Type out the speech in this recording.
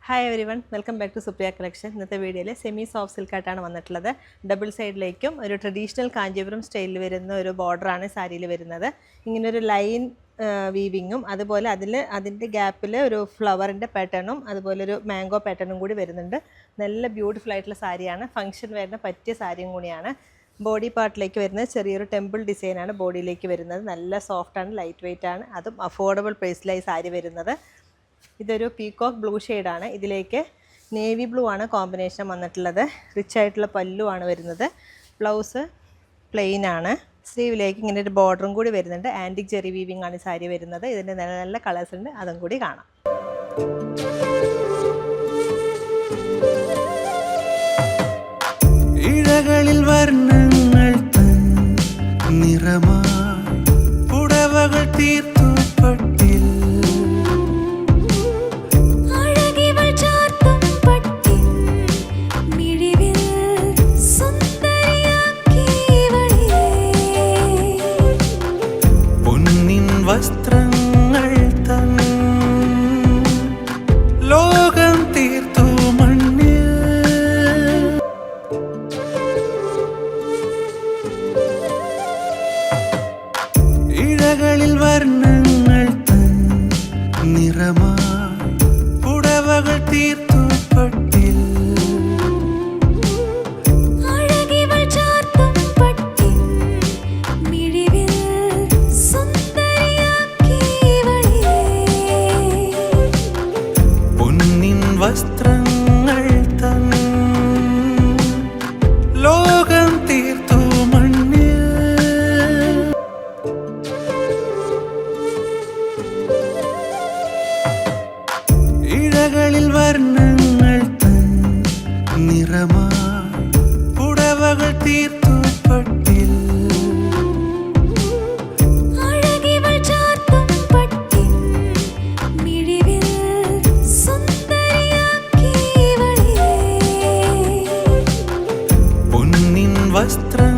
Hi everyone, welcome back to Supriya collection. ഇന്നത്തെ വീഡിയോയിൽ semi soft സിൽക്കായിട്ടാണ് വന്നിട്ടുള്ളത്. ഡബിൾ സൈഡിലേക്കും ഒരു ട്രഡീഷണൽ കാഞ്ചീപുരം സ്റ്റൈലിൽ വരുന്ന ഒരു ബോർഡറാണ് സാരിയിൽ വരുന്നത്. ഇങ്ങനൊരു ലൈൻ വീവിങ്ങും അതുപോലെ അതിൻ്റെ ഗ്യാപ്പിൽ ഒരു ഫ്ലവറിൻ്റെ പാറ്റേണും അതുപോലെ ഒരു മാംഗോ പാറ്റേണും കൂടി വരുന്നുണ്ട്. നല്ല ബ്യൂട്ടിഫുൾ ആയിട്ടുള്ള സാരിയാണ്. ഫംഗ്ഷൻ വരുന്ന പറ്റിയ സാരിയും കൂടിയാണ്. ബോഡി പാർട്ടിലേക്ക് വരുന്നത് ചെറിയൊരു ടെമ്പിൾ ഡിസൈനാണ് ബോഡിയിലേക്ക് വരുന്നത്. നല്ല സോഫ്റ്റാണ്, ലൈറ്റ് വെയ്റ്റ് ആണ്. അതും അഫോർഡബിൾ പ്രൈസിലായി സാരി വരുന്നത്. ഇതൊരു പീകോക്ക് ബ്ലൂ ഷെയ്ഡാണ്. ഇതിലേക്ക് നേവി ബ്ലൂ ആണ് കോമ്പിനേഷൻ വന്നിട്ടുള്ളത്. റിച്ച് ആയിട്ടുള്ള പല്ലുവാണ് വരുന്നത്. ബ്ലൗസ് പ്ലെയിൻ ആണ്. സ്ലീവിലേക്ക് ഇങ്ങനെ ഒരു ബോർഡറും കൂടി വരുന്നുണ്ട്. ആൻറ്റിക് ജെറി വീവിംഗ് ആണ് സാരി വരുന്നത്. ഇതിൻ്റെ നല്ല നല്ല കളേഴ്സ് ഉണ്ട്, അതും കൂടി കാണാം. ഇഴകളിൽ വർണ്ണങ്ങൾ തൻ നിറമായി പുടവകൾ തീർത്തു പട്ടിൽ വസ്ത്രങ്ങൾ തൻ ലോകം തീർത്തു മണ്ണിൽ. ഇഴകളിൽ വർണ്ണങ്ങൾ തൻ നിറമായി പുടവകൾ തീർത്തു പട്ടിൽ വസ്ത്രങ്ങൾ തൻ ലോകം തീർത്തു മണ്ണിൽ. ഇഴകളിൽ വർണ്ണങ്ങൾ തൻ നിറമായി പുടവകൾ തീർത്തു പട്ടിൽ വസ്ത്രം